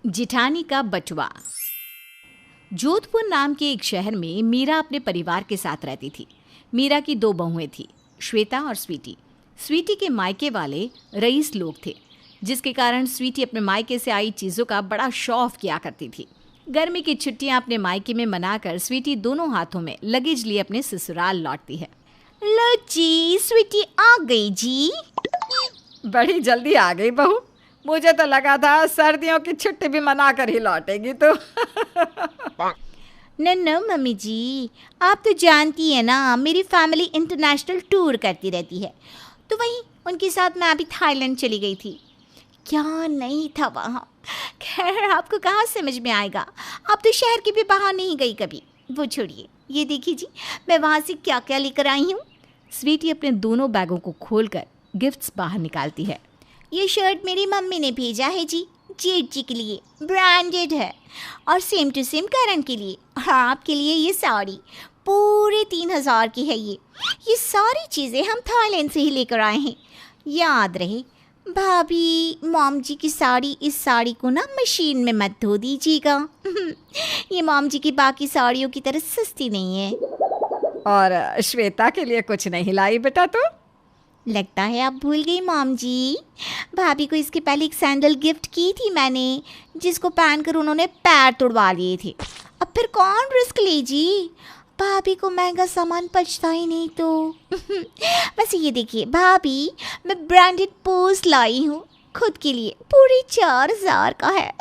जिठानी का बटुआ। जोधपुर नाम के एक शहर में मीरा अपने परिवार के साथ रहती थी। मीरा की 2 बहुएं थीं, श्वेता और स्वीटी। स्वीटी के मायके वाले रईस लोग थे, जिसके कारण स्वीटी अपने मायके से आई चीज़ों का बड़ा शो ऑफ किया करती थी। गर्मी की छुट्टियां अपने मायके में मनाकर स्वीटी दोनों हाथों में लगेज लिए अपने ससुराल लौटती है। लो जी, स्वीटी आ गई जी। बड़ी जल्दी आ गई बहू, मुझे तो लगा था सर्दियों की छुट्टी भी मना कर ही लौटेगी तो। न मम्मी जी, आप तो जानती है ना, मेरी फैमिली इंटरनेशनल टूर करती रहती है, तो वहीं उनके साथ मैं अभी थाईलैंड चली गई थी। क्या नहीं था वहाँ। खैर, आपको कहाँ समझ में आएगा, आप तो शहर के भी बाहर नहीं गई कभी। वो छोड़िए, ये देखिए जी, मैं वहाँ से क्या क्या लेकर आई हूँ। स्वीटी अपने दोनों बैगों को खोलकर गिफ्ट्स बाहर निकालती है। ये शर्ट मेरी मम्मी ने भेजा है जी, जेठ जी के लिए, ब्रांडेड है। और सेम टू सेम करण के लिए। और आपके लिए ये साड़ी पूरे 3000 की है। ये सारी चीज़ें हम थाईलैंड से ही लेकर आए हैं। याद रहे भाभी, मॉम जी की साड़ी, इस साड़ी को ना मशीन में मत धो दीजिएगा। ये मॉम जी की बाकी साड़ियों की तरह सस्ती नहीं है। और श्वेता के लिए कुछ नहीं लाई बेटा तो? लगता है आप भूल गई मॉम जी। भाभी को इसके पहले एक सैंडल गिफ्ट की थी मैंने, जिसको पहनकर उन्होंने पैर तुड़वा लिए थे। अब फिर कौन रिस्क ले जी, भाभी को महंगा सामान पचता ही नहीं तो। वैसे ये देखिए भाभी, मैं ब्रांडेड पर्स लाई हूँ खुद के लिए, पूरे 4000 का है।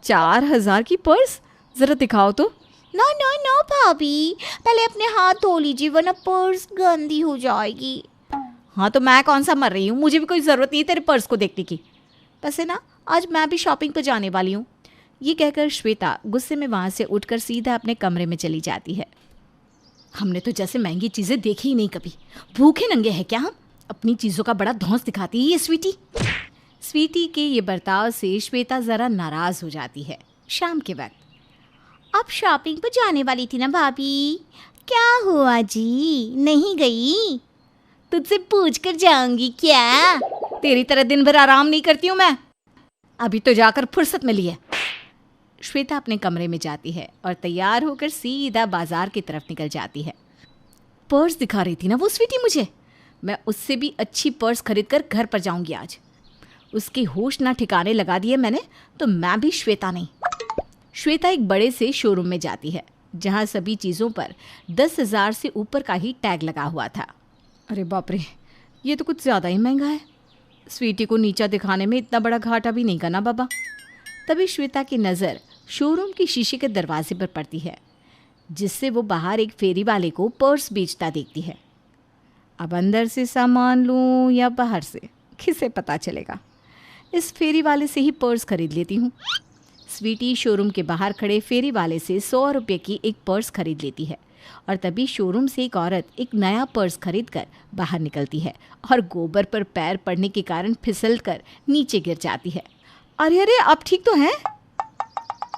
4000 की पर्स? जरा दिखाओ तो। नो भाभी, पहले अपने हाथ धो लीजिए, वरना पर्स गंदी हो जाएगी। हाँ तो मैं कौन सा मर रही हूँ, मुझे भी कोई ज़रूरत नहीं है तेरे पर्स को देखने की। वैसे ना, आज मैं भी शॉपिंग पर जाने वाली हूँ। ये कहकर श्वेता गुस्से में वहाँ से उठकर सीधा अपने कमरे में चली जाती है। हमने तो जैसे महंगी चीज़ें देखी ही नहीं कभी। भूखे नंगे हैं क्या हम? अपनी चीज़ों का बड़ा धौंस दिखाती है ये स्वीटी। स्वीटी के ये बर्ताव से श्वेता ज़रा नाराज़ हो जाती है। शाम के वक्त आप शॉपिंग पर जाने वाली थी ना भाभी, क्या हुआ जी, नहीं गई? तुझसे पूछ कर जाऊंगी क्या? तेरी तरह दिन भर आराम नहीं करती हूँ मैं, अभी तो जाकर फुर्सत मिली है। श्वेता अपने कमरे में जाती है और तैयार होकर सीधा बाजार की तरफ निकल जाती है। पर्स दिखा रही थी ना वो स्वीटी मुझे, मैं उससे भी अच्छी पर्स खरीद कर घर पर जाऊंगी आज। उसके होश ना ठिकाने लगा दिए मैंने, तो मैं भी श्वेता नहीं। श्वेता एक बड़े से शोरूम में जाती है, जहाँ सभी चीज़ों पर 10,000 से ऊपर का ही टैग लगा हुआ था। अरे बाप रे, ये तो कुछ ज़्यादा ही महंगा है। स्वीटी को नीचा दिखाने में इतना बड़ा घाटा भी नहीं करना बाबा। तभी श्वेता की नज़र शोरूम की शीशे के दरवाजे पर पड़ती है, जिससे वो बाहर एक फेरी वाले को पर्स बेचता देखती है। अब अंदर से सामान लूँ या बाहर से, किसे पता चलेगा। इस फेरी वाले से ही पर्स खरीद लेती हूँ। स्वीटी शोरूम के बाहर खड़े फेरी वाले से 100 रुपये की एक पर्स खरीद लेती है और तभी शोरूम से एक औरत एक नया पर्स खरीद कर बाहर निकलती है और गोबर पर पैर पड़ने के कारण फिसल कर नीचे गिर जाती है। अरे आप ठीक तो हैं?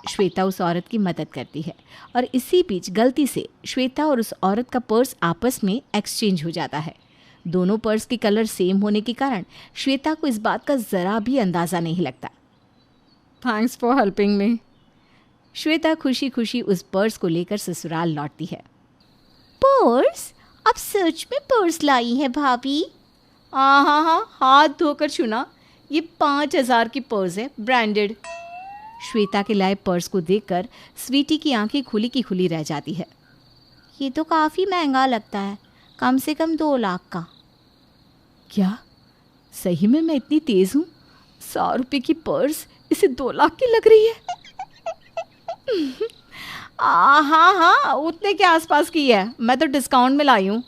श्वेता उस औरत की मदद करती है और इसी बीच गलती से श्वेता और उस औरत का पर्स आपस में एक्सचेंज हो जाता है। दोनों पर्स के कलर सेम होने के कारण श्वेता को इस बात का ज़रा भी अंदाज़ा नहीं लगता। Thanks for helping me. Shweta खुशी खुशी उस पर्स को लेकर ससुराल लौटती है। पर्स? आप सच में पर्स लाई है भाभी? हाँ, हाथ धोकर छूना, ये 5000 की पर्स है, ब्रांडेड। श्वेता के लाए पर्स को देखकर स्वीटी की आंखें खुली की खुली रह जाती है। ये तो काफ़ी महंगा लगता है, कम से कम 2 लाख का। क्या सही में मैं इतनी तेज़ हूँ? 100 रुपये की पर्स इसे 2 लाख की लग रही है। हाँ, उतने के आसपास की है, मैं तो डिस्काउंट में लाई हूँ।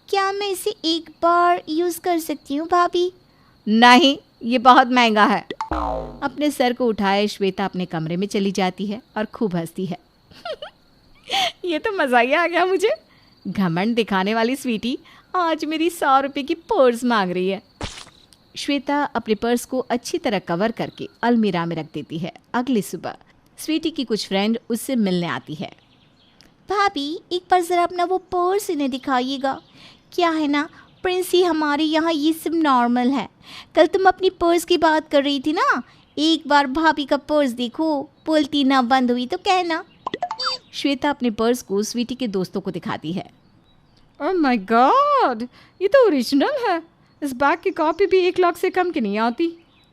क्या मैं इसे एक बार यूज़ कर सकती हूँ भाभी? नहीं, ये बहुत महंगा है। अपने सर को उठाए श्वेता अपने कमरे में चली जाती है और खूब हंसती है। ये तो मज़ा ही आ गया मुझे। घमंड दिखाने वाली स्वीटी आज मेरी 100 रुपये की पर्स मांग रही है। श्वेता अपने पर्स को अच्छी तरह कवर करके अलमीरा में रख देती है। अगली सुबह स्वीटी की कुछ फ्रेंड उससे मिलने आती है। भाभी, एक बार ज़रा अपना वो पर्स इन्हें दिखाइएगा। क्या है ना प्रिंसी, हमारे यहाँ ये सब नॉर्मल है। कल तुम अपनी पर्स की बात कर रही थी ना, एक बार भाभी का पर्स देखो, बोलती ना बंद हुई तो कहना। श्वेता अपने पर्स को स्वीटी के दोस्तों को दिखाती है। ओह माय गॉड, ये तो ओरिजिनल है। इस बैग की कॉपी भी 1 लाख से कम की नहीं आती।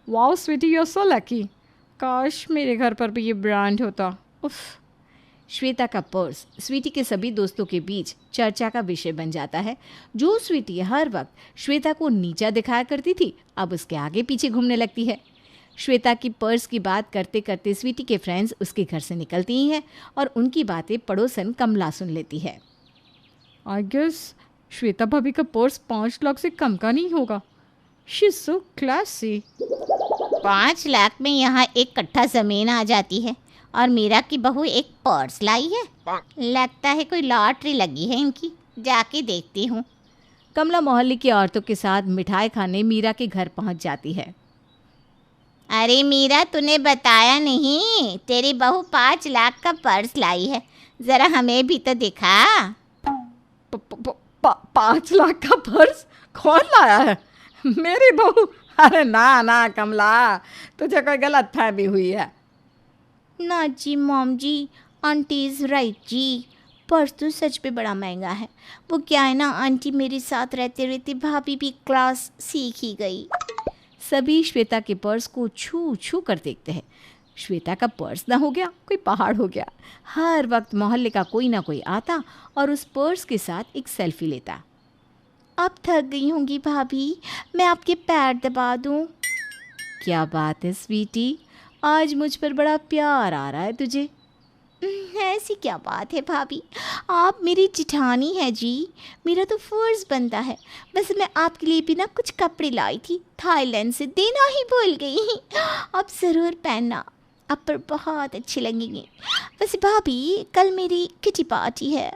Wow sweetie, you are so lucky. काश मेरे घर पर भी ये ब्रांड होता। उफ। श्वेता का पर्स स्वीटी के सभी दोस्तों के बीच चर्चा का विषय बन जाता है। जो स्वीटी हर वक्त श्वेता को नीचा दिखाया करती थी, अब उसके आगे पीछे घूमने लगती है। श्वेता की पर्स की बात करते करते स्वीटी के फ्रेंड्स उसके घर से निकलती ही हैं और उनकी बातें पड़ोसन कमला सुन लेती है। आई गेस श्वेता भाभी का पर्स 5 लाख से कम का नहीं होगा। She is so classy. 5 lakh में यहाँ एक कट्ठा ज़मीन आ जाती है और मीरा की बहू एक पर्स लाई है। लगता है कोई लॉटरी लगी है इनकी, जाके देखती हूँ। कमला मोहल्ले की औरतों के साथ मिठाई खाने मीरा के घर पहुंच जाती है। अरे मीरा, तूने बताया नहीं, तेरी बहू 5 लाख का पर्स लाई है, ज़रा हमें भी तो दिखा। 5 लाख का पर्स कौन लाया है? मेरी बहू? अरे ना ना कमला, तुझे कोई गलत फहमी हुई है। ना जी मॉम जी, आंटी इज़ राइट जी, पर्स तो सच पे बड़ा महंगा है। वो क्या है ना आंटी, मेरे साथ रहते रहते भाभी भी क्लास सीख ही गई। सभी श्वेता के पर्स को छू छू कर देखते हैं। श्वेता का पर्स ना हो गया कोई पहाड़ हो गया। हर वक्त मोहल्ले का कोई ना कोई आता और उस पर्स के साथ एक सेल्फी लेता। अब थक गई होंगी भाभी, मैं आपके पैर दबा दूं? क्या बात है स्वीटी, आज मुझ पर बड़ा प्यार आ रहा है तुझे। ऐसी क्या बात है भाभी, आप मेरी जिठानी है जी, मेरा तो फर्ज बनता है। बस मैं आपके लिए भी ना कुछ कपड़े लाई थी, थाईलैंड से, देना ही भूल गई। आप ज़रूर पहनना, आप पर बहुत अच्छे लगेंगे। वैसे भाभी, कल मेरी किटी पार्टी है,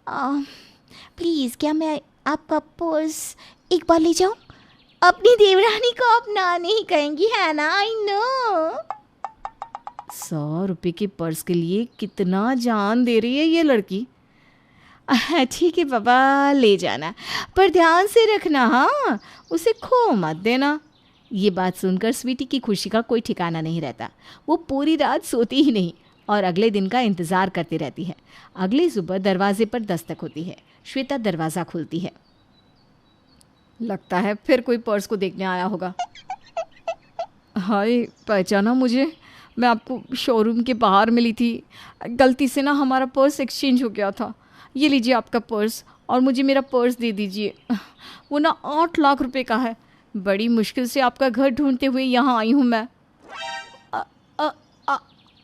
प्लीज़ क्या मैं आपका पर्स एक बार ले जाऊँ? अपनी देवरानी को आप ना नहीं कहेंगी, है ना? I know. 100 रुपये के पर्स के लिए कितना जान दे रही है ये लड़की। ठीक है पापा, ले जाना, पर ध्यान से रखना, हाँ, उसे खो मत देना। ये बात सुनकर स्वीटी की खुशी का कोई ठिकाना नहीं रहता। वो पूरी रात सोती ही नहीं और अगले दिन का इंतज़ार करती रहती है। अगली सुबह दरवाजे पर दस्तक होती है। श्वेता दरवाज़ा खोलती है। लगता है फिर कोई पर्स को देखने आया होगा। हाय, पहचाना मुझे? मैं आपको शोरूम के बाहर मिली थी। गलती से ना हमारा पर्स एक्सचेंज हो गया था। ये लीजिए आपका पर्स और मुझे मेरा पर्स दे दीजिए। वो ना 8 लाख रुपए का है। बड़ी मुश्किल से आपका घर ढूंढते हुए यहाँ आई हूँ मैं।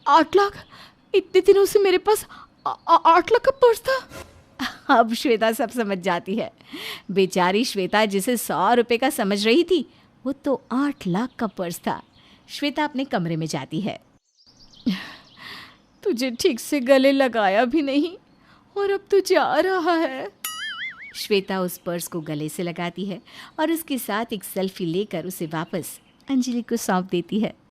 8 लाख? इतने दिनों से मेरे पास 8 लाख का पर्स था। अब श्वेता सब समझ जाती है। बेचारी श्वेता जिसे 100 रुपये का समझ रही थी, वो तो 8 लाख का पर्स था। श्वेता अपने कमरे में जाती है। तुझे ठीक से गले लगाया भी नहीं और अब तू जा रहा है। श्वेता उस पर्स को गले से लगाती है और उसके साथ एक सेल्फी लेकर उसे वापस अंजलि को सौंप देती है।